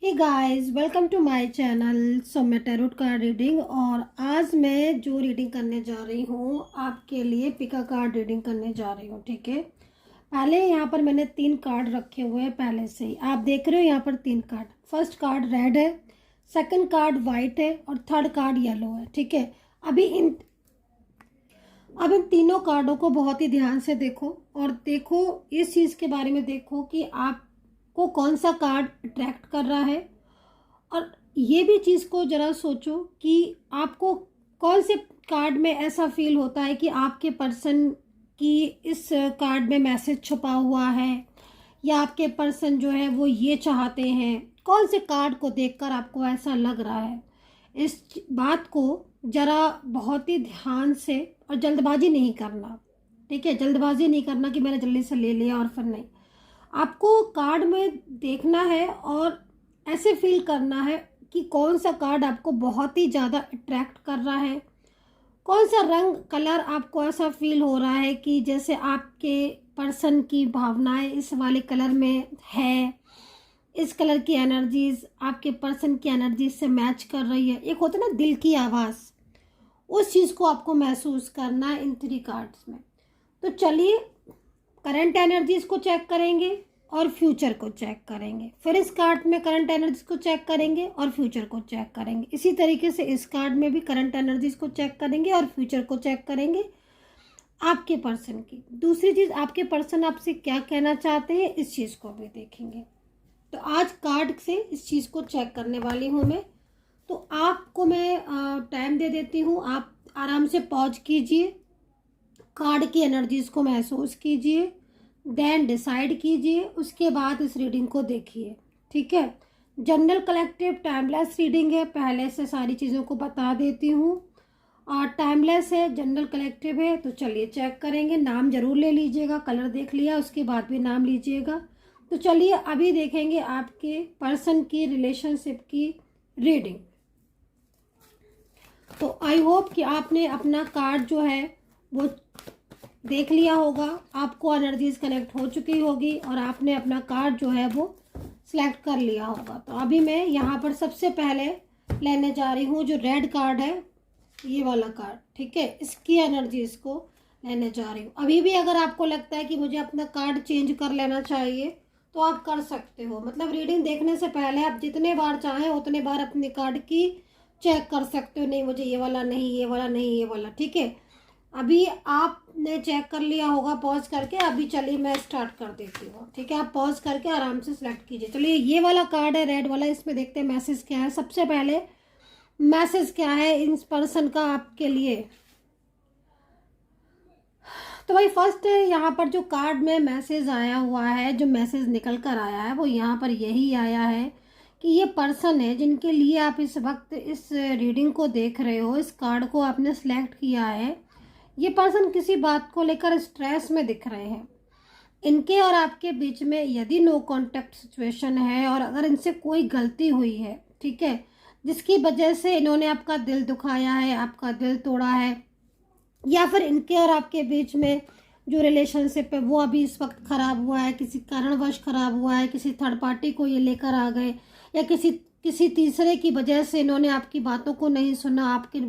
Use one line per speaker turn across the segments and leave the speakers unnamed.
Hey guys, welcome to my channel Saumya tarot card reading. और आज मैं जो रीडिंग करने जा रही हूँ आपके लिए पिका कार्ड रीडिंग करने जा रही हूँ। ठीक है, पहले यहाँ पर मैंने 3 कार्ड रखे हुए हैं पहले से ही। आप देख रहे हो यहाँ पर 3 कार्ड। फर्स्ट कार्ड रेड है, सेकंड कार्ड वाइट है और थर्ड कार्ड येलो है। ठीक है, अब इन तीनों कार्डों को बहुत ही ध्यान से देखो और देखो इस चीज़ के बारे में देखो कि आपको कौन सा कार्ड अट्रैक्ट कर रहा है। और ये भी चीज़ को ज़रा सोचो कि आपको कौन से कार्ड में ऐसा फील होता है कि आपके पर्सन की इस कार्ड में मैसेज छुपा हुआ है, या आपके पर्सन जो है वो ये चाहते हैं। कौन से कार्ड को देखकर आपको ऐसा लग रहा है, इस बात को ज़रा बहुत ही ध्यान से, और जल्दबाजी नहीं करना। ठीक है, जल्दबाजी नहीं करना कि मैंने जल्दी से ले लिया और फिर नहीं। आपको कार्ड में देखना है और ऐसे फील करना है कि कौन सा कार्ड आपको बहुत ही ज़्यादा अट्रैक्ट कर रहा है, कौन सा रंग कलर आपको ऐसा फील हो रहा है कि जैसे आपके पर्सन की भावनाएं इस वाले कलर में है, इस कलर की एनर्जीज आपके पर्सन की एनर्जी से मैच कर रही है। एक होता है ना दिल की आवाज़, उस चीज़ को आपको महसूस करना है इन 3 कार्ड्स में। तो चलिए करंट एनर्जीज को चेक करेंगे और फ्यूचर को चेक करेंगे। फिर इस कार्ड में करंट एनर्जीज को चेक करेंगे और फ्यूचर को चेक करेंगे। इसी तरीके से इस कार्ड में भी करंट एनर्जीज को चेक करेंगे और फ्यूचर को चेक करेंगे आपके पर्सन की। दूसरी चीज़, आपके पर्सन आपसे क्या कहना चाहते हैं, इस चीज़ को भी देखेंगे। तो आज कार्ड से इस चीज़ को चेक करने वाली हूँ मैं। तो आपको मैं टाइम दे देती हूँ, आप आराम से पॉज कीजिए, कार्ड की एनर्जीज को महसूस कीजिए, देन डिसाइड कीजिए, उसके बाद इस रीडिंग को देखिए। ठीक है, जनरल कलेक्टिव टाइमलेस रीडिंग है, पहले से सारी चीज़ों को बता देती हूँ। और टाइमलेस है, जनरल कलेक्टिव है। तो चलिए चेक करेंगे। नाम जरूर ले लीजिएगा, कलर देख लिया उसके बाद भी नाम लीजिएगा। तो चलिए अभी देखेंगे आपके पर्सन की रिलेशनशिप की रीडिंग। तो आई होप कि आपने अपना कार्ड जो है वो देख लिया होगा, आपको एनर्जीज कनेक्ट हो चुकी होगी और आपने अपना कार्ड जो है वो सिलेक्ट कर लिया होगा। तो अभी मैं यहाँ पर सबसे पहले लेने जा रही हूँ जो रेड कार्ड है, ये वाला कार्ड। ठीक है, इसकी एनर्जीज को लेने जा रही हूँ। अभी भी अगर आपको लगता है कि मुझे अपना कार्ड चेंज कर लेना चाहिए तो आप कर सकते हो। मतलब रीडिंग देखने से पहले आप जितने बार चाहें उतने बार अपने कार्ड की चेक कर सकते हो। नहीं मुझे ये वाला नहीं, ये वाला नहीं, ये वाला। ठीक है, अभी आपने चेक कर लिया होगा पॉज करके। अभी चलिए मैं स्टार्ट कर देती हूँ। ठीक है, आप पॉज करके आराम से सिलेक्ट कीजिए। चलिए ये वाला कार्ड है रेड वाला, इसमें देखते हैं मैसेज क्या है। सबसे पहले मैसेज क्या है इस पर्सन का आपके लिए। तो भाई फर्स्ट यहाँ पर जो कार्ड में मैसेज आया हुआ है, जो मैसेज निकल कर आया है वो यहाँ पर यही आया है कि ये पर्सन है जिनके लिए आप इस वक्त इस रीडिंग को देख रहे हो, इस कार्ड को आपने सेलेक्ट किया है। ये पर्सन किसी बात को लेकर स्ट्रेस में दिख रहे हैं। इनके और आपके बीच में यदि नो कांटेक्ट सिचुएशन है और अगर इनसे कोई गलती हुई है, ठीक है, जिसकी वजह से इन्होंने आपका दिल दुखाया है, आपका दिल तोड़ा है, या फिर इनके और आपके बीच में जो रिलेशनशिप है वो अभी इस वक्त ख़राब हुआ है, किसी कारणवश ख़राब हुआ है, किसी थर्ड पार्टी को ये लेकर आ गए, या किसी तीसरे की वजह से इन्होंने आपकी बातों को नहीं सुना, आपकी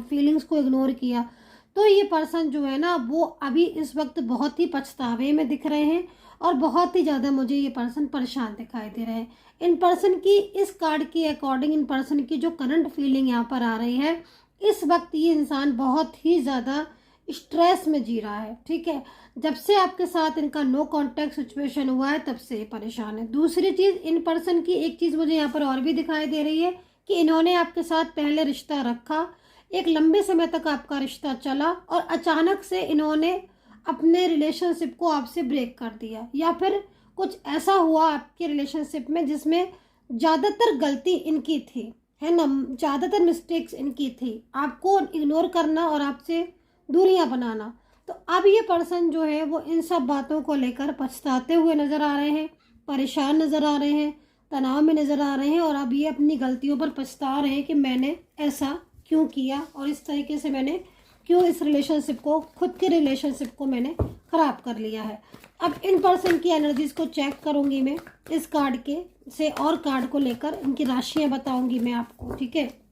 फीलिंग्स को इग्नोर किया। तो ये पर्सन जो है ना वो अभी इस वक्त बहुत ही पछतावे में दिख रहे हैं और बहुत ही ज़्यादा मुझे ये पर्सन परेशान दिखाई दे रहे हैं। इन पर्सन की इस कार्ड के अकॉर्डिंग, इन पर्सन की जो करंट फीलिंग यहाँ पर आ रही है, इस वक्त ये इंसान बहुत ही ज़्यादा स्ट्रेस में जी रहा है। ठीक है, जब से आपके साथ इनका नो कांटेक्ट सिचुएशन हुआ है तब से परेशान है। दूसरी चीज़, इन पर्सन की एक चीज़ मुझे यहाँ पर और भी दिखाई दे रही है कि इन्होंने आपके साथ पहले रिश्ता रखा, एक लंबे समय तक आपका रिश्ता चला और अचानक से इन्होंने अपने रिलेशनशिप को आपसे ब्रेक कर दिया, या फिर कुछ ऐसा हुआ आपके रिलेशनशिप में जिसमें ज़्यादातर गलती इनकी थी, है ना, ज़्यादातर मिस्टेक्स इनकी थी, आपको इग्नोर करना और आपसे दूरियां बनाना। तो अब ये पर्सन जो है वो इन सब बातों को लेकर पछताते हुए नज़र आ रहे हैं, परेशान नज़र आ रहे हैं, तनाव में नज़र आ रहे हैं, और अब ये अपनी गलतियों पर पछता रहे हैं कि मैंने ऐसा क्यों किया और इस तरीके से मैंने क्यों इस रिलेशनशिप को, खुद के रिलेशनशिप को मैंने ख़राब कर लिया है। अब इन पर्सन की एनर्जीज को चेक करूँगी मैं इस कार्ड के से, और कार्ड को लेकर इनकी राशियाँ बताऊँगी मैं आपको, ठीक है।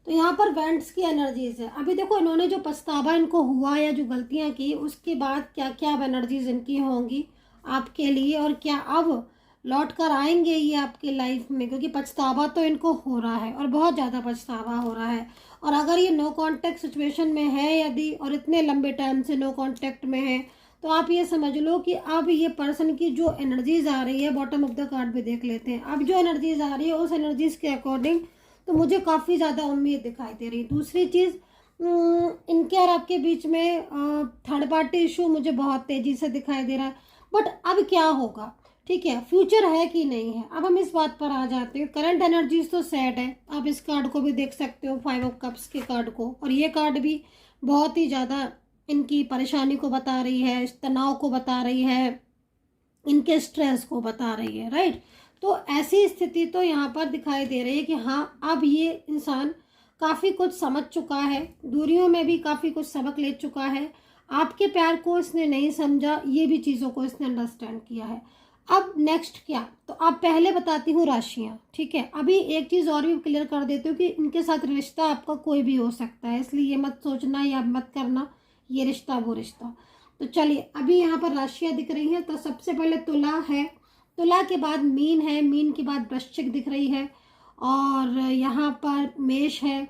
तो यहाँ पर वेंट्स की एनर्जीज है। अभी देखो इन्होंने जो पछतावा इनको हुआ या जो गलतियाँ की, उसके बाद क्या क्या अब एनर्जीज इनकी होंगी आपके लिए, और क्या अब लौट कर आएंगे ये आपके लाइफ में, क्योंकि पछतावा तो इनको हो रहा है और बहुत ज़्यादा पछतावा हो रहा है। और अगर ये नो कांटेक्ट सिचुएशन में है यदि, और इतने लंबे टाइम से नो कांटेक्ट में है, तो आप ये समझ लो कि अब ये पर्सन की जो एनर्जीज आ रही है, बॉटम ऑफ द कार्ड भी देख लेते हैं, अब जो एनर्जीज आ रही है उस एनर्जीज के अकॉर्डिंग तो मुझे काफ़ी ज़्यादा उम्मीद दिखाई दे रही है। दूसरी चीज़, इनके और आपके बीच में थर्ड पार्टी इशू मुझे बहुत तेज़ी से दिखाई दे रहा है। बट अब क्या होगा, ठीक है, फ्यूचर है कि नहीं है, अब हम इस बात पर आ जाते हैं। करंट एनर्जीज तो सेट है, आप इस कार्ड को भी देख सकते हो, 5 ऑफ कप्स के कार्ड को, और ये कार्ड भी बहुत ही ज़्यादा इनकी परेशानी को बता रही है, इस तनाव को बता रही है, इनके स्ट्रेस को बता रही है, राइट। तो ऐसी स्थिति तो यहाँ पर दिखाई दे रही है कि हाँ, अब ये इंसान काफ़ी कुछ समझ चुका है, दूरियों में भी काफ़ी कुछ सबक ले चुका है, आपके प्यार को इसने नहीं समझा, ये भी चीज़ों को इसने अंडरस्टैंड किया है। अब नेक्स्ट क्या, तो आप पहले बताती हूँ राशियाँ, ठीक है। अभी एक चीज़ और भी क्लियर कर देती हूँ कि इनके साथ रिश्ता आपका कोई भी हो सकता है, इसलिए ये मत सोचना या मत करना ये रिश्ता वो रिश्ता। तो चलिए अभी यहाँ पर राशियाँ दिख रही हैं। तो सबसे पहले तुला है, तुला के बाद मीन है, मीन के बाद वृश्चिक दिख रही है, और यहाँ पर मेष है,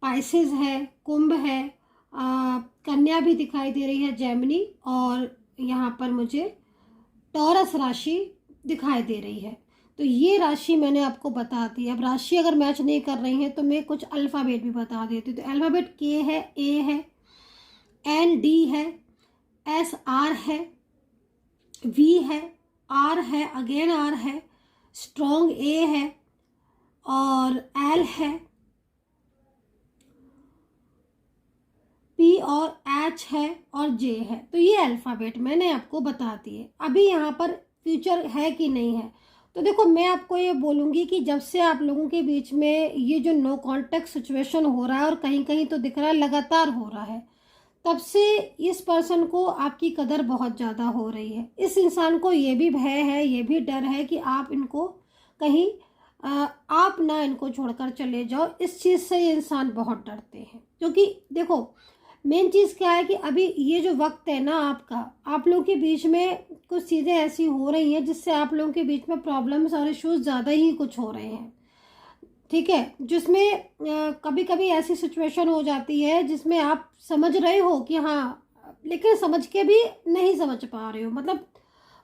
पाइसेस है, कुंभ है, कन्या भी दिखाई दे रही है, जेमिनी, और यहाँ पर मुझे टॉरस राशि दिखाई दे रही है। तो ये राशि मैंने आपको बता दी। अब राशि अगर मैच नहीं कर रही है तो मैं कुछ अल्फ़ाबेट भी बता देती हूँ। तो अल्फ़ाबेट के है, ए है, एन डी है, एस आर है, वी है, आर है, अगेन आर है, स्ट्रॉन्ग ए है, और एल है, पी और एच है, और जे है। तो ये अल्फ़ाबेट मैंने आपको बता दिए। अभी यहाँ पर फ्यूचर है कि नहीं है, तो देखो मैं आपको ये बोलूँगी कि जब से आप लोगों के बीच में ये जो नो कांटेक्ट सिचुएशन हो रहा है, और कहीं कहीं तो दिख रहा है लगातार हो रहा है, तब से इस पर्सन को आपकी कदर बहुत ज़्यादा हो रही है। इस इंसान को ये भी भय है, ये भी डर है कि आप इनको कहीं आप ना इनको छोड़कर चले जाओ। इस चीज़ से ये इंसान बहुत डरते हैं, क्योंकि देखो मेन चीज़ क्या है कि अभी ये जो वक्त है ना आपका, आप लोगों के बीच में कुछ चीज़ें ऐसी हो रही हैं जिससे आप लोगों के बीच में प्रॉब्लम्स और इश्यूज ज़्यादा ही कुछ हो रहे हैं, ठीक है। जिसमें कभी कभी ऐसी सिचुएशन हो जाती है जिसमें आप समझ रहे हो कि हाँ, लेकिन समझ के भी नहीं समझ पा रहे हो, मतलब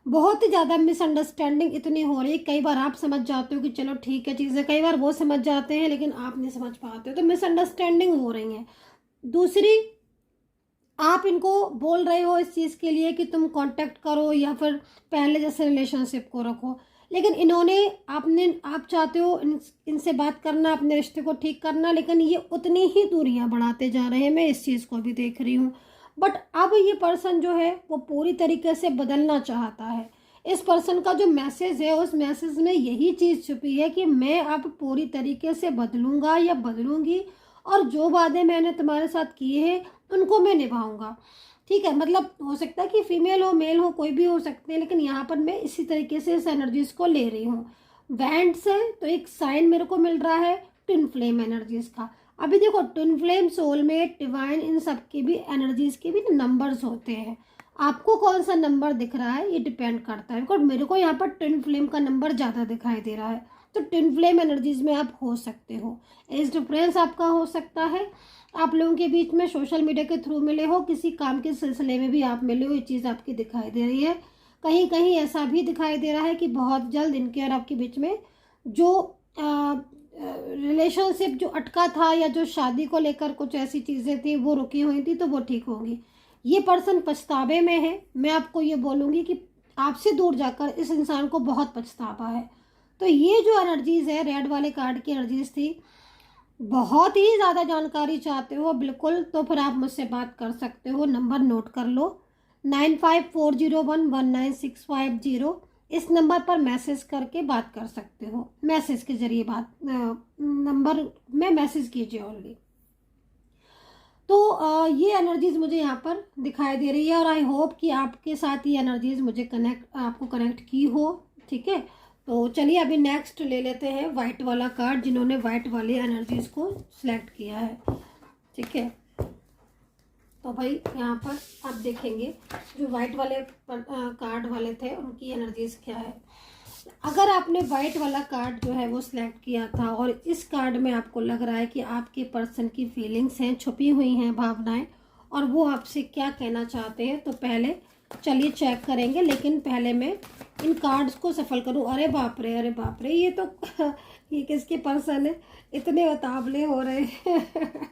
बहुत ही ज़्यादा मिसअंडरस्टैंडिंग इतनी हो रही है। कई बार आप समझ जाते हो कि चलो ठीक है चीज़ें, कई बार वो समझ जाते हैं लेकिन आप नहीं समझ पाते हो, तो मिसअंडरस्टैंडिंग हो रही है। दूसरी, आप इनको बोल रहे हो इस चीज़ के लिए कि तुम कांटेक्ट करो या फिर पहले जैसे रिलेशनशिप को रखो, लेकिन इन्होंने आप चाहते हो इनसे बात करना, अपने रिश्ते को ठीक करना, लेकिन ये उतनी ही दूरियां बढ़ाते जा रहे हैं। मैं इस चीज़ को भी देख रही हूँ। बट अब ये पर्सन जो है वो पूरी तरीके से बदलना चाहता है। इस पर्सन का जो मैसेज है उस मैसेज में यही चीज़ छुपी है कि मैं अब पूरी तरीके से बदलूंगा या बदलूंगी, और जो वादे मैंने तुम्हारे साथ किए हैं उनको मैं निभाऊंगा, ठीक है। मतलब हो सकता है कि फीमेल हो मेल हो कोई भी हो सकते हैं, लेकिन यहाँ पर मैं इसी तरीके से इस एनर्जीज को ले रही हूँ। वैंड्स है तो एक साइन मेरे को मिल रहा है ट्विन फ्लेम एनर्जीज का। अभी देखो ट्विन फ्लेम, सोलमेट, डिवाइन, इन सब की भी एनर्जीज के भी नंबर्स होते हैं। आपको कौन सा नंबर दिख रहा है ये डिपेंड करता है, बिकॉज मेरे को यहाँ पर ट्विन फ्लेम का नंबर ज़्यादा दिखाई दे रहा है। तो ट्विन फ्लेम एनर्जीज में आप हो सकते हो। एज डिफरेंस आपका हो सकता है, आप लोगों के बीच में सोशल मीडिया के थ्रू मिले हो, किसी काम के सिलसिले में भी आप मिले हो, ये चीज़ आपकी दिखाई दे रही है। कहीं कहीं ऐसा भी दिखाई दे रहा है कि बहुत जल्द इनके और आपके बीच में जो रिलेशनशिप जो अटका था या जो शादी को लेकर कुछ ऐसी चीज़ें थी वो रुकी हुई थी, तो वो ठीक होंगी। ये पर्सन पछतावे में है। मैं आपको ये बोलूँगी कि आपसे दूर जाकर इस इंसान को बहुत पछतावा है। तो ये जो एनर्जीज़ है, रेड वाले कार्ड की एनर्जीज़ थी। बहुत ही ज़्यादा जानकारी चाहते हो बिल्कुल, तो फिर आप मुझसे बात कर सकते हो। नंबर नोट कर लो, 9540119650। इस नंबर पर मैसेज करके बात कर सकते हो, मैसेज के ज़रिए बात, नंबर में मैसेज कीजिए ओनली। ये एनर्जीज मुझे यहाँ पर दिखाई दे रही है और आई होप कि आपके साथ ये एनर्जीज मुझे आपको कनेक्ट की हो। ठीक है, तो चलिए अभी नेक्स्ट ले लेते हैं वाइट वाला कार्ड, जिन्होंने वाइट वाली एनर्जीज को सिलेक्ट किया है। ठीक है, तो भाई यहाँ पर आप देखेंगे जो वाइट वाले कार्ड वाले थे उनकी एनर्जीज क्या है। अगर आपने वाइट वाला कार्ड जो है वो सिलेक्ट किया था और इस कार्ड में आपको लग रहा है कि आपके पर्सन की फीलिंग्स हैं, छुपी हुई हैं भावनाएं, और वो आपसे क्या कहना चाहते हैं, तो पहले चलिए चेक करेंगे। लेकिन पहले मैं इन कार्ड्स को सफल करूं। अरे बाप रे, अरे बाप रे, ये तो ये किसके पर्सन है, इतने उतावले हो रहे हैं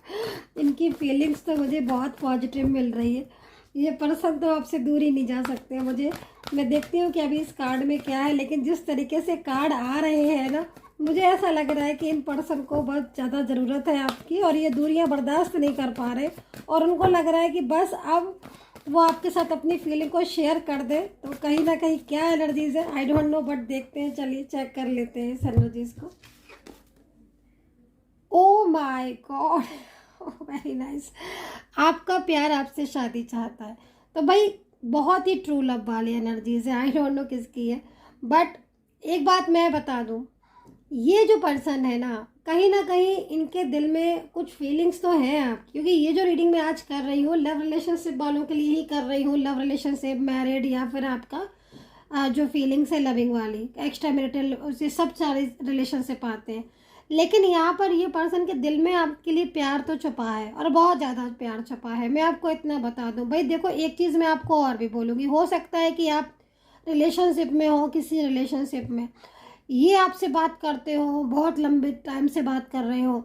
इनकी फीलिंग्स तो मुझे बहुत पॉजिटिव मिल रही है। ये पर्सन तो आपसे दूर ही नहीं जा सकते मुझे। मैं देखती हूँ कि अभी इस कार्ड में क्या है, लेकिन जिस तरीके से कार्ड आ रहे हैं ना, मुझे ऐसा लग रहा है कि इन पर्सन को बहुत ज़्यादा ज़रूरत है आपकी, और ये दूरियां बर्दाश्त नहीं कर पा रहे, और उनको लग रहा है कि बस अब वो आपके साथ अपनी फीलिंग को शेयर कर दे। तो कहीं ना कहीं क्या एनर्जीज है आई डोंट नो, बट देखते हैं, चलिए चेक कर लेते हैं इस एनर्जीज को। Oh my God, very nice. आपका प्यार आपसे शादी चाहता है। तो भाई बहुत ही ट्रू लव वाली एनर्जीज है, आई डोंट नो किसकी है, बट एक बात मैं बता दूं, ये जो पर्सन है ना कहीं इनके दिल में कुछ फीलिंग्स तो हैं आप, क्योंकि ये जो रीडिंग मैं आज कर रही हूँ लव रिलेशनशिप वालों के लिए ही कर रही हूँ। लव रिलेशनशिप, मैरिड, या फिर आपका जो फीलिंग्स है लविंग वाली, एक्स्ट्रा मैरिटल, उसे सब सारे रिलेशनशिप आते हैं। लेकिन यहाँ पर ये पर्सन के दिल में आपके लिए प्यार तो छुपा है, और बहुत ज़्यादा प्यार छुपा है। मैं आपको इतना बता दूँ भाई, देखो एक चीज़ मैं आपको और भी बोलूँगी, हो सकता है कि आप रिलेशनशिप में हो, किसी रिलेशनशिप में ये आपसे बात करते हो, बहुत लंबे टाइम से बात कर रहे हो,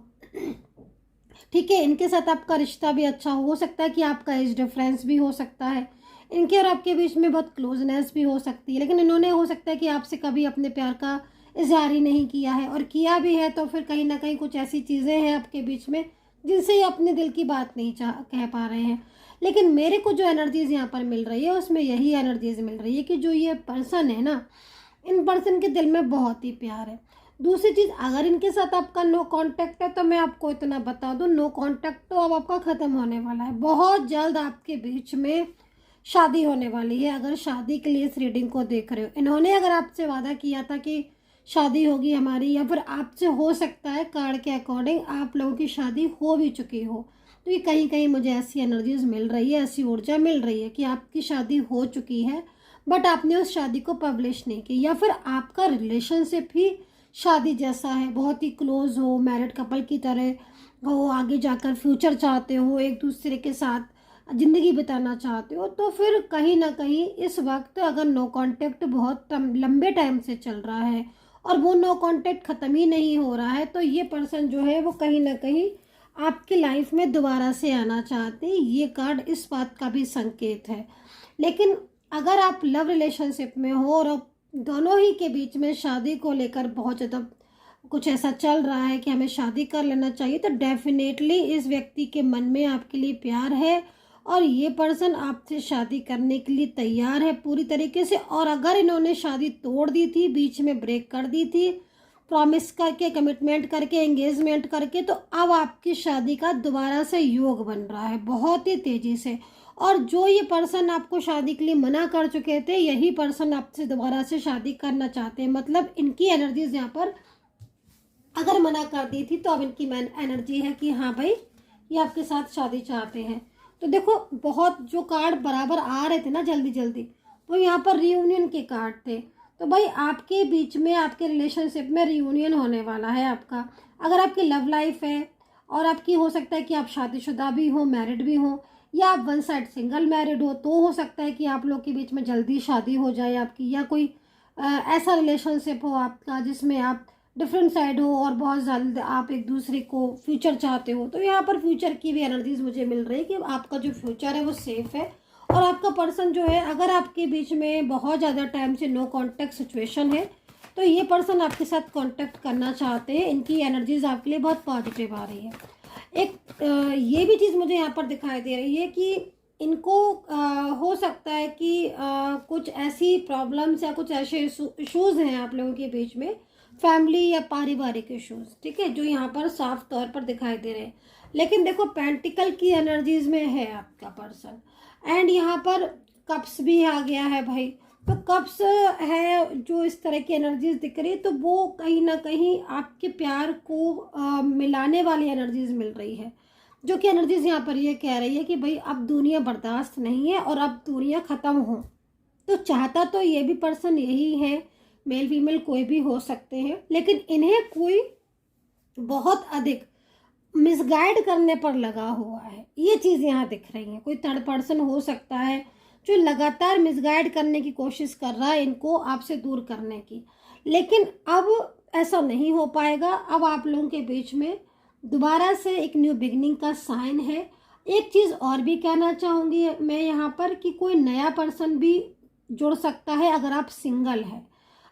ठीक है, इनके साथ आपका रिश्ता भी अच्छा हो सकता है कि आपका एज डिफरेंस भी हो सकता है, इनके और आपके बीच में बहुत क्लोजनेस भी हो सकती है, लेकिन इन्होंने हो सकता है कि आपसे कभी अपने प्यार का इजहार ही नहीं किया है, और किया भी है तो फिर कहीं ना कहीं कुछ ऐसी चीज़ें हैं आपके बीच में जिनसे ये अपने दिल की बात नहीं कह पा रहे हैं। लेकिन मेरे को जो एनर्जीज यहाँ पर मिल रही है उसमें यही एनर्जीज मिल रही है कि जो ये पर्सन है ना, इन पर्सन के दिल में बहुत ही प्यार है। दूसरी चीज़, अगर इनके साथ आपका नो कांटेक्ट है तो मैं आपको इतना बता दूं, नो कांटेक्ट तो अब आपका ख़त्म होने वाला है। बहुत जल्द आपके बीच में शादी होने वाली है। अगर शादी के लिए इस रीडिंग को देख रहे हो, इन्होंने अगर आपसे वादा किया था कि शादी होगी हमारी, या फिर आपसे हो सकता है कार्ड के अकॉर्डिंग आप लोगों की शादी हो भी चुकी हो, तो ये कहीं मुझे ऐसी एनर्जीज मिल रही है, ऐसी ऊर्जा मिल रही है कि आपकी शादी हो चुकी है, बट आपने उस शादी को पब्लिश नहीं की, या फिर आपका रिलेशनशिप ही शादी जैसा है, बहुत ही क्लोज हो, मैरिड कपल की तरह हो, आगे जाकर फ्यूचर चाहते हो, एक दूसरे के साथ ज़िंदगी बिताना चाहते हो, तो फिर कहीं ना कहीं इस वक्त अगर नो कांटेक्ट बहुत लंबे टाइम से चल रहा है और वो नो कांटेक्ट ख़त्म ही नहीं हो रहा है, तो ये पर्सन जो है वो कहीं ना कहीं आपकी लाइफ में दोबारा से आना चाहते हैं। ये कार्ड इस बात का भी संकेत है। लेकिन अगर आप लव रिलेशनशिप में हो और दोनों ही के बीच में शादी को लेकर बहुत ज़्यादा कुछ ऐसा चल रहा है कि हमें शादी कर लेना चाहिए, तो डेफिनेटली इस व्यक्ति के मन में आपके लिए प्यार है और ये पर्सन आपसे शादी करने के लिए तैयार है पूरी तरीके से। और अगर इन्होंने शादी तोड़ दी थी, बीच में ब्रेक कर दी थी, प्रॉमिस करके, कमिटमेंट करके, एंगेजमेंट करके, तो अब आपकी शादी का दोबारा से योग बन रहा है बहुत ही तेज़ी से। और जो ये पर्सन आपको शादी के लिए मना कर चुके थे, यही पर्सन आपसे दोबारा से शादी करना चाहते हैं। मतलब इनकी एनर्जीज यहाँ पर अगर मना कर दी थी तो अब इनकी एनर्जी है कि हाँ भाई ये आपके साथ शादी चाहते हैं। तो देखो बहुत जो कार्ड बराबर आ रहे थे ना जल्दी जल्दी, वो यहाँ पर रियूनियन के कार्ड थे। तो भाई आपके बीच में, आपके रिलेशनशिप में रियूनियन होने वाला है आपका। अगर आपकी लव लाइफ है और आपकी हो सकता है कि आप शादीशुदा भी हो, मैरिड भी हो, या आप वन साइड सिंगल मैरिड हो, तो हो सकता है कि आप लोग के बीच में जल्दी शादी हो जाए आपकी, या कोई ऐसा रिलेशनशिप हो आपका जिसमें आप डिफरेंट साइड हो और बहुत जल्द आप एक दूसरे को फ्यूचर चाहते हो। तो यहाँ पर फ्यूचर की भी एनर्जीज मुझे मिल रही है कि आपका जो फ्यूचर है वो सेफ है। और आपका पर्सन जो है, अगर आपके बीच में बहुत ज़्यादा टाइम से नो कांटेक्ट सिचुएशन है, तो ये पर्सन आपके साथ कांटेक्ट करना चाहते हैं। इनकी एनर्जीज आपके लिए बहुत पॉजिटिव आ रही है। एक ये भी चीज़ मुझे यहाँ पर दिखाई दे रही है कि इनको हो सकता है कि कुछ ऐसी प्रॉब्लम्स या कुछ ऐसे इशूज़ हैं आप लोगों के बीच में, फैमिली या पारिवारिक इश्यूज, ठीक है, जो यहाँ पर साफ तौर पर दिखाई दे रहे हैं। लेकिन देखो पेंटिकल की एनर्जीज में है आपका पर्सन, एंड यहाँ पर कप्स भी आ गया है भाई। तो कप्स है जो इस तरह की एनर्जीज दिख रही है, तो वो कहीं ना कहीं आपके प्यार को मिलाने वाली एनर्जीज मिल रही है, जो कि एनर्जीज यहाँ पर ये कह रही है कि भाई अब दुनिया बर्दाश्त नहीं है और अब दुनिया ख़त्म हो। तो चाहता तो ये भी पर्सन यही है, मेल फीमेल कोई भी हो सकते हैं, लेकिन इन्हें कोई बहुत अधिक मिसगाइड करने पर लगा हुआ है, ये चीज़ यहाँ दिख रही है। कोई थर्ड पर्सन हो सकता है जो लगातार मिसगाइड करने की कोशिश कर रहा है इनको आपसे दूर करने की, लेकिन अब ऐसा नहीं हो पाएगा। अब आप लोगों के बीच में दोबारा से एक न्यू बिगनिंग का साइन है। एक चीज़ और भी कहना चाहूँगी मैं यहाँ पर कि कोई नया पर्सन भी जुड़ सकता है अगर आप सिंगल हैं।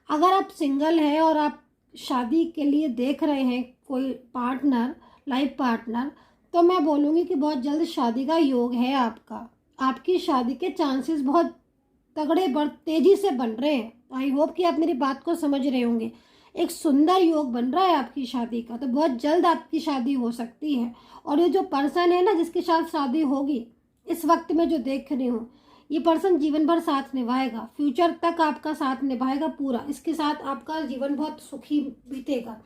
अगर आप सिंगल हैं और आप शादी के लिए देख रहे हैं कोई पार्टनर, लाइफ पार्टनर, तो मैं बोलूँगी कि बहुत जल्द शादी का योग है आपका। आपकी शादी के चांसेस बहुत तगड़े तेज़ी से बन रहे हैं। आई होप कि आप मेरी बात को समझ रहे होंगे। एक सुंदर योग बन रहा है आपकी शादी का, तो बहुत जल्द आपकी शादी हो सकती है। और ये जो पर्सन है ना जिसके साथ शादी होगी, इस वक्त में जो देख रही हूँ, ये पर्सन जीवन भर साथ निभाएगा, फ्यूचर तक आपका साथ निभाएगा पूरा। इसके साथ आपका जीवन बहुत सुखी बीतेगा,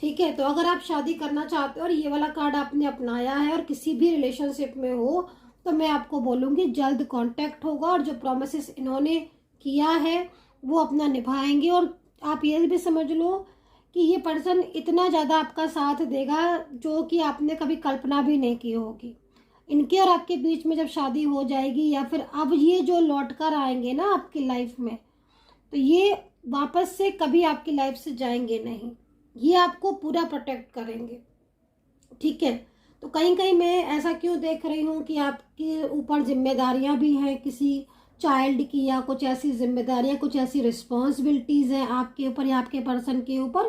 ठीक है। तो अगर आप शादी करना चाहते हो और ये वाला कार्ड आपने अपनाया है और किसी भी रिलेशनशिप में हो, तो मैं आपको बोलूँगी जल्द कांटेक्ट होगा और जो प्रॉमिसेस इन्होंने किया है वो अपना निभाएंगे। और आप ये भी समझ लो कि ये पर्सन इतना ज़्यादा आपका साथ देगा जो कि आपने कभी कल्पना भी नहीं की होगी। इनके और आपके बीच में जब शादी हो जाएगी या फिर अब ये जो लौट कर आएंगे ना आपकी लाइफ में, तो ये वापस से कभी आपकी लाइफ से जाएंगे नहीं, ये आपको पूरा प्रोटेक्ट करेंगे, ठीक है। तो कहीं कहीं मैं ऐसा क्यों देख रही हूँ कि आपके ऊपर जिम्मेदारियाँ भी हैं किसी चाइल्ड की, या कुछ ऐसी जिम्मेदारियाँ, कुछ ऐसी रिस्पॉन्सिबिलिटीज़ हैं आपके ऊपर या आपके पर्सन के ऊपर।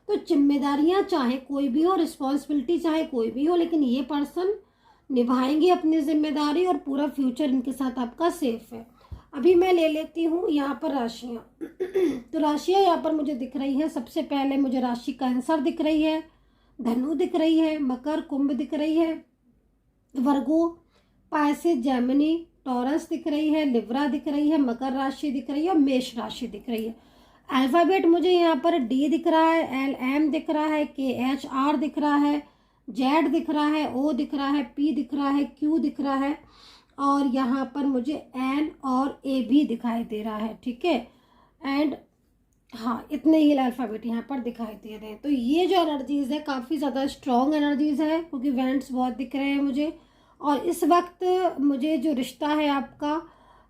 तो जिम्मेदारियाँ चाहे कोई भी हो, रिस्पॉन्सिबिलिटी चाहे कोई भी हो, लेकिन ये पर्सन निभाएंगे अपनी जिम्मेदारी और पूरा फ्यूचर इनके साथ आपका सेफ है। अभी मैं ले लेती हूँ यहाँ पर राशियाँ। तो राशियाँ यहाँ पर मुझे दिख रही हैं। सबसे पहले मुझे राशि कैंसर दिख रही है, धनु दिख रही है, मकर कुंभ दिख रही है, वर्गो, पाइसेस, जेमिनी, टॉरस दिख रही है, लिब्रा दिख रही है, मकर राशि दिख रही है और मेष राशि दिख रही है। अल्फ़ाबेट मुझे यहाँ पर डी दिख रहा है, एल एम दिख रहा है, के एच आर दिख रहा है, जेड दिख रहा है, ओ दिख रहा है, पी दिख रहा है, क्यू दिख रहा है और यहाँ पर मुझे एन और ए भी दिखाई दे रहा है, ठीक है। एंड हाँ, इतने ही अल्फ़ाबेट यहाँ पर दिखाई दे रहे हैं। तो ये जो एनर्जीज़ है काफ़ी ज़्यादा स्ट्रॉन्ग एनर्जीज़ है, क्योंकि वेंट्स बहुत दिख रहे हैं मुझे। और इस वक्त मुझे जो रिश्ता है आपका,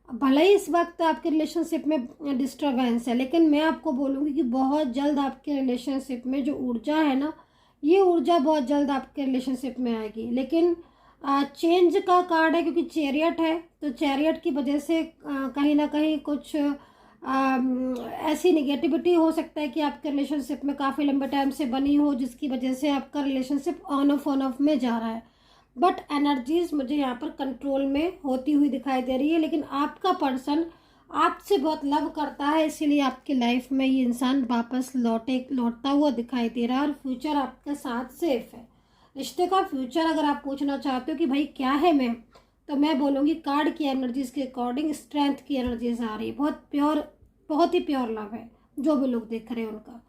भले ही इस वक्त आपके रिलेशनशिप में डिस्टर्बेंस है, लेकिन मैं आपको बोलूँगी कि बहुत जल्द आपके रिलेशनशिप में जो ऊर्जा है ना, ये ऊर्जा बहुत जल्द आपके रिलेशनशिप में आएगी। लेकिन चेंज का कार्ड है, क्योंकि चैरियट है, तो चैरियट की वजह से कहीं ना कहीं कुछ ऐसी निगेटिविटी हो सकता है कि आपके रिलेशनशिप में काफ़ी लंबे टाइम से बनी हो, जिसकी वजह से आपका रिलेशनशिप ऑन ऑफ में जा रहा है। बट एनर्जीज मुझे यहाँ पर कंट्रोल में होती हुई दिखाई दे रही है। लेकिन आपका पर्सन आपसे बहुत लव करता है, इसीलिए आपकी लाइफ में ये इंसान वापस लौटता हुआ दिखाई दे रहा है और फ्यूचर आपके साथ सेफ है। रिश्ते का फ्यूचर अगर आप पूछना चाहते हो कि भाई क्या है मैं, तो मैं बोलूँगी कार्ड की एनर्जीज के अकॉर्डिंग स्ट्रेंथ की एनर्जीज आ रही है। बहुत प्योर, बहुत ही प्योर लव है जो भी लोग देख रहे हैं उनका।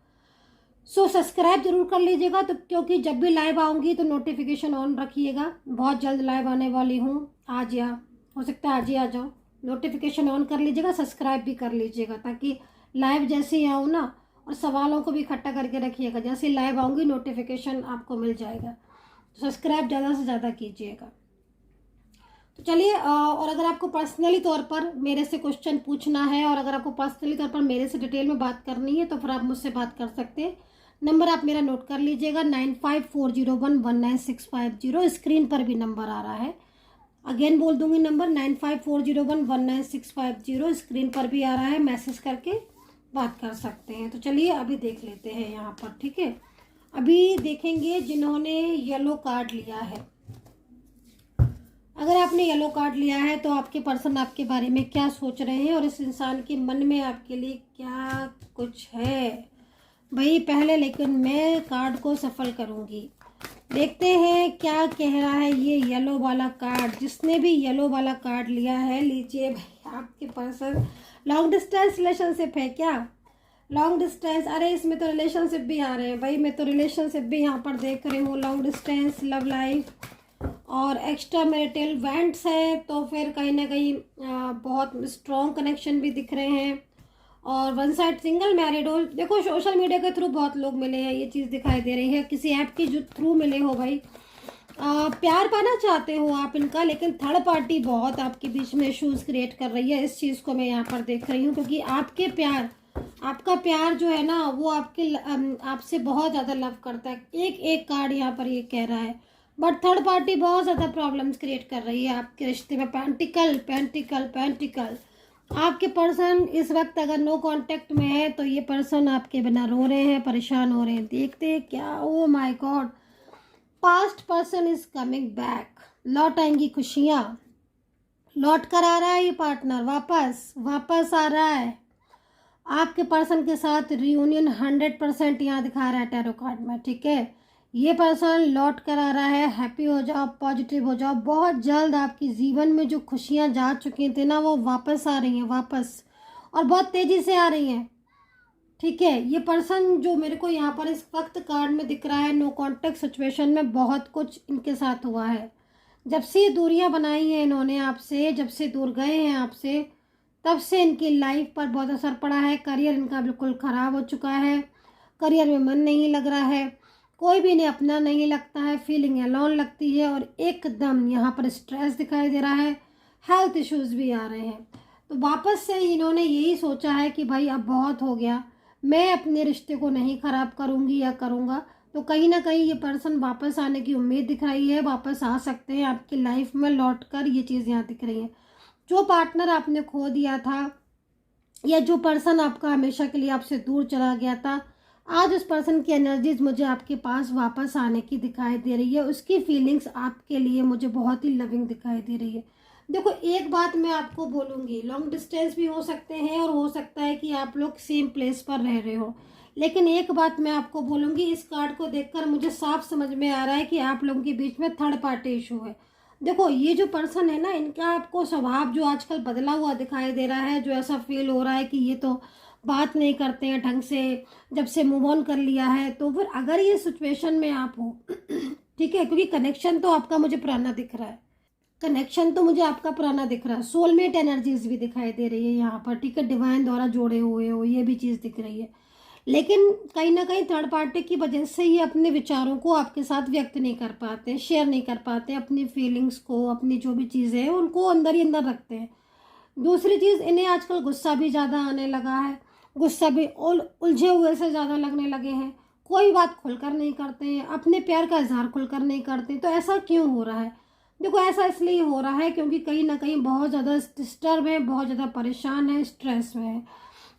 सो सब्सक्राइब जरूर कर लीजिएगा, तो क्योंकि जब भी लाइव आऊँगी तो नोटिफिकेशन ऑन रखिएगा। बहुत जल्द लाइव आने वाली हूँ, आज या हो सकता है आज ही आ जाओ। नोटिफिकेशन ऑन कर लीजिएगा, सब्सक्राइब भी कर लीजिएगा, ताकि लाइव जैसे ही आऊँ ना, और सवालों को भी इकट्ठा करके रखिएगा, जैसे ही लाइव आऊँगी नोटिफिकेशन आपको मिल जाएगा। सब्सक्राइब ज़्यादा से ज़्यादा कीजिएगा। तो चलिए, और अगर आपको पर्सनली तौर पर मेरे से क्वेश्चन पूछना है और अगर आपको पर्सनली तौर पर मेरे से डिटेल में बात करनी है, तो फिर आप मुझसे बात कर सकते हैं। नंबर आप मेरा नोट कर लीजिएगा, 9540119650। स्क्रीन पर भी नंबर आ रहा है, अगेन बोल दूंगी नंबर 9540119650। स्क्रीन पर भी आ रहा है, मैसेज करके बात कर सकते हैं। तो चलिए अभी देख लेते हैं यहाँ पर, ठीक है। अभी देखेंगे जिन्होंने येलो कार्ड लिया है। अगर आपने येलो कार्ड लिया है तो आपके पर्सन आपके बारे में क्या सोच रहे हैं और इस इंसान के मन में आपके लिए क्या कुछ है भाई। पहले लेकिन मैं कार्ड को सफल करूंगी, देखते हैं क्या कह रहा है ये येलो वाला कार्ड। जिसने भी येलो वाला कार्ड लिया है, लीजिए भाई। आपके पर्सन लॉन्ग डिस्टेंस रिलेशनशिप है क्या? लॉन्ग डिस्टेंस, अरे इसमें तो रिलेशनशिप भी आ रहे हैं भाई। मैं तो रिलेशनशिप भी यहाँ पर देख रही हूँ। लॉन्ग डिस्टेंस, लव लाइफ और एक्स्ट्रा मैरिटल इवेंट्स है, तो फिर कहीं ना कहीं बहुत स्ट्रॉन्ग कनेक्शन भी दिख रहे हैं। और वन साइड सिंगल मैरिड हो। देखो सोशल मीडिया के थ्रू बहुत लोग मिले हैं, ये चीज़ दिखाई दे रही है। किसी ऐप के जो थ्रू मिले हो भाई, प्यार पाना चाहते हो आप इनका, लेकिन थर्ड पार्टी बहुत आपके बीच में इश्यूज क्रिएट कर रही है। इस चीज़ को मैं यहाँ पर देख रही हूँ, क्योंकि आपका प्यार जो है ना, वो आपसे बहुत ज़्यादा लव करता है। एक एक कार्ड यहाँ पर ये कह रहा है, बट थर्ड पार्टी बहुत ज़्यादा प्रॉब्लम्स क्रिएट कर रही है आपके रिश्ते में। Pentacle pentacle pentacle. आपके पर्सन इस वक्त अगर नो कांटेक्ट में है, तो ये पर्सन आपके बिना रो रहे हैं, परेशान हो रहे हैं। देखते हैं क्या। Oh my God, past person is coming back. लौट आएंगी खुशियाँ, लौट कर आ रहा है ये पार्टनर, वापस आ रहा है। आपके पर्सन के साथ रियूनियन 100% यहाँ दिखा रहा है टैरो कार्ड में, ठीक है। ये पर्सन लौट कर आ रहा है। हैप्पी हो जाओ, पॉजिटिव हो जाओ। बहुत जल्द आपके जीवन में जो खुशियाँ जा चुकी थी ना, वो वापस आ रही हैं, वापस, और बहुत तेज़ी से आ रही हैं, ठीक है। ये पर्सन जो मेरे को यहाँ पर इस वक्त कार्ड में दिख रहा है, नो कॉन्टेक्ट सिचुएशन में बहुत कुछ इनके साथ हुआ है। जब से दूरियां बनाई हैं इन्होंने आपसे, जब से दूर गए हैं आपसे, तब से इनकी लाइफ पर बहुत असर पड़ा है। करियर इनका बिल्कुल ख़राब हो चुका है। करियर में मन नहीं लग रहा है, कोई भी इन्हें अपना नहीं लगता है। फीलिंग अलोन लगती है, और एकदम यहाँ पर स्ट्रेस दिखाई दे रहा है। हेल्थ इश्यूज भी आ रहे हैं। तो वापस से इन्होंने यही सोचा है कि भाई अब बहुत हो गया, मैं अपने रिश्ते को नहीं ख़राब करूँगी या करूँगा। तो कहीं ना कहीं ये पर्सन वापस आने की उम्मीद दिख रही है। वापस आ सकते हैं आपकी लाइफ में लौट कर, ये चीज़ यहाँ दिख रही है। जो पार्टनर आपने खो दिया था, या जो पर्सन आपका हमेशा के लिए आपसे दूर चला गया था, आज उस पर्सन की एनर्जीज मुझे आपके पास वापस आने की दिखाई दे रही है। उसकी फीलिंग्स आपके लिए मुझे बहुत ही लविंग दिखाई दे रही है। देखो एक बात मैं आपको बोलूँगी, लॉन्ग डिस्टेंस भी हो सकते हैं, और हो सकता है कि आप लोग सेम प्लेस पर रह रहे हो। लेकिन एक बात मैं आपको बोलूँगी, इस कार्ड को देखकर मुझे साफ समझ में आ रहा है कि आप लोगों के बीच में थर्ड पार्टी इशू है। देखो ये जो पर्सन है ना, इनका आपको स्वभाव जो आजकल बदला हुआ दिखाई दे रहा है, जो ऐसा फील हो रहा है कि ये तो बात नहीं करते हैं ढंग से, जब से मूव ऑन कर लिया है। तो फिर अगर ये सिचुएशन में आप हो ठीक है, क्योंकि कनेक्शन तो आपका मुझे पुराना दिख रहा है, सोलमेट एनर्जीज भी दिखाई दे रही है यहाँ पर, ठीक है। डिवाइन द्वारा जोड़े हुए हो, ये भी चीज़ दिख रही है। लेकिन कहीं ना कहीं थर्ड पार्टी की वजह से ये अपने विचारों को आपके साथ व्यक्त नहीं कर पाते, शेयर नहीं कर पाते, अपनी फीलिंग्स को, अपनी जो भी चीज़ें हैं उनको अंदर ही अंदर रखते हैं। दूसरी चीज़, इन्हें आजकल गुस्सा भी ज़्यादा आने लगा है। गुस्सा भी उलझे हुए से ज़्यादा लगने लगे हैं। कोई बात खुलकर नहीं करते हैं, अपने प्यार का इजहार खुलकर नहीं करते। तो ऐसा क्यों हो रहा है? देखो ऐसा इसलिए हो रहा है क्योंकि कहीं ना कहीं बहुत ज़्यादा डिस्टर्ब है, बहुत ज़्यादा परेशान है, स्ट्रेस में है।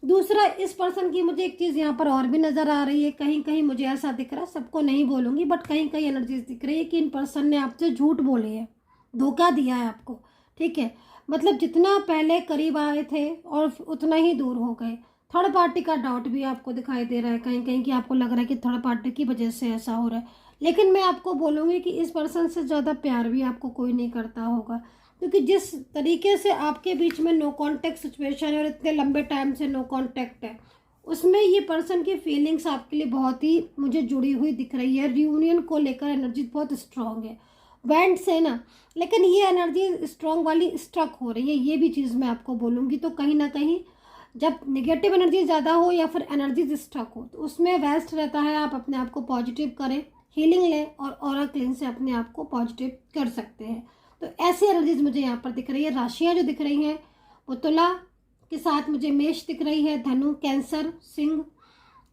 दूसरा, इस पर्सन की मुझे एक चीज़ यहाँ पर और भी नज़र आ रही है। कहीं कहीं मुझे ऐसा दिख रहा है, सबको नहीं बोलूँगी, बट कहीं कहीं एनर्जीज दिख रही है कि इन पर्सन ने आपसे झूठ बोले है, धोखा दिया है आपको, ठीक है। मतलब जितना पहले करीब आए थे और उतना ही दूर हो गए। थर्ड पार्टी का डाउट भी आपको दिखाई दे रहा है कहीं कहीं, कि आपको लग रहा है कि थर्ड पार्टी की वजह से ऐसा हो रहा है। लेकिन मैं आपको बोलूँगी कि इस पर्सन से ज़्यादा प्यार भी आपको कोई नहीं करता होगा, क्योंकि जिस तरीके से आपके बीच में नो कांटेक्ट सिचुएशन है और इतने लंबे टाइम से नो कांटेक्ट है, उसमें ये पर्सन की फीलिंग्स आपके लिए बहुत ही मुझे जुड़ी हुई दिख रही है। रियूनियन को लेकर एनर्जी बहुत स्ट्रांग है, बैंड से ना। लेकिन ये एनर्जी स्ट्रांग वाली स्ट्रक हो रही है, ये भी चीज़ मैं आपको बोलूँगी। तो कहीं ना कहीं जब नेगेटिव एनर्जी ज़्यादा हो या फिर एनर्जी स्ट्रक हो, तो उसमें बेस्ट रहता है आप अपने आप को पॉजिटिव करें, हीलिंग लें, और ऑरा क्लीन से अपने आप को पॉजिटिव कर सकते हैं। तो ऐसी एनर्जीज मुझे यहाँ पर दिख रही है। राशियाँ जो दिख रही हैं वो तुला के साथ मुझे मेष दिख रही है, धनु, कैंसर, सिंह,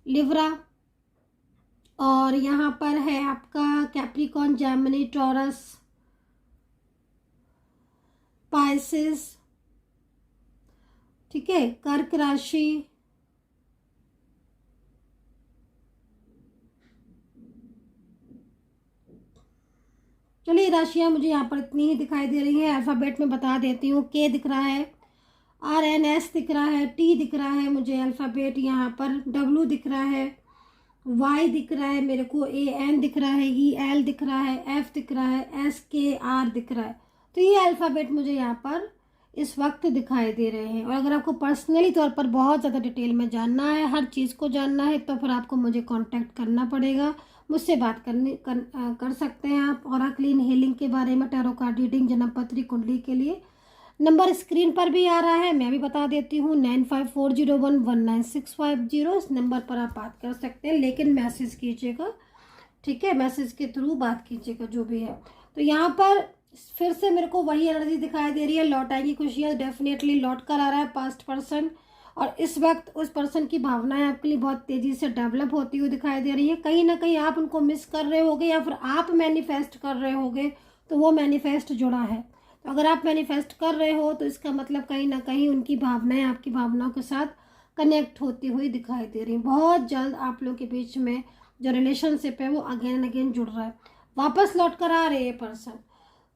लिब्रा, और यहाँ पर है आपका कैप्रिकॉन, जेमिनी, टॉरस, पाइसेस, ठीक है, कर्क राशि, चलिए राशियाँ मुझे यहाँ पर इतनी ही दिखाई दे रही है। अल्फ़ाबेट में बता देती हूँ। के दिख रहा है, RNS दिख रहा है, T दिख रहा है मुझे अल्फ़ाबेट यहाँ पर, W दिख रहा है, वाई दिख रहा है मेरे को, ए एन दिख रहा है, ई एल दिख रहा है, एफ दिख रहा है, एस के आर दिख रहा है। तो ये अल्फ़ाबेट मुझे यहाँ पर इस वक्त दिखाई दे रहे हैं। और अगर आपको पर्सनली तौर पर बहुत ज़्यादा डिटेल में जानना है, हर चीज़ को जानना है, तो फिर आपको मुझे कांटेक्ट करना पड़ेगा, मुझसे बात कर सकते हैं आप ओरेकल हीलिंग के बारे में, टैरो कार्ड रीडिंग, जन्म पत्री, कुंडली के लिए। नंबर स्क्रीन पर भी आ रहा है, मैं भी बता देती हूँ, 9540119650। इस नंबर पर आप बात कर सकते हैं, लेकिन मैसेज कीजिएगा, ठीक है, मैसेज के थ्रू बात कीजिएगा जो भी है। तो यहाँ पर फिर से मेरे को वही एनर्जी दिखाई दे रही है, लौट आएगी खुशियाँ, डेफिनेटली लौट कर आ रहा है पास्ट पर्सन। और इस वक्त उस पर्सन की भावनाएं आपके लिए बहुत तेज़ी से डेवलप होती हुई दिखाई दे रही है। कहीं ना कहीं आप उनको मिस कर रहे होगे, या फिर आप मैनिफेस्ट कर रहे होगे, तो वो मैनिफेस्ट जुड़ा है। तो अगर आप मैनिफेस्ट कर रहे हो तो इसका मतलब कहीं ना कहीं उनकी भावनाएं आपकी भावनाओं के साथ कनेक्ट होती हुई दिखाई दे रही है। बहुत जल्द आप लोगों के बीच में जो रिलेशनशिप है वो अगेन एंड अगेन जुड़ रहा है, वापस लौट कर आ रहे हैं पर्सन।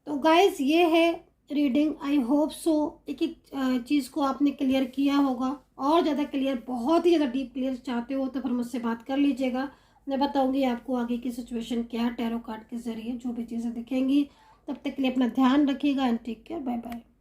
तो गाइज ये है रीडिंग, आई होप सो एक एक चीज़ को आपने क्लियर किया होगा। और ज़्यादा क्लियर, बहुत ही ज़्यादा डीप क्लियर चाहते हो तो फिर मुझसे बात कर लीजिएगा, मैं बताऊंगी आपको आगे की सिचुएशन क्या है टैरो कार्ड के ज़रिए जो भी चीज़ें दिखेंगी। तब तक के लिए अपना ध्यान रखिएगा and take care, bye bye.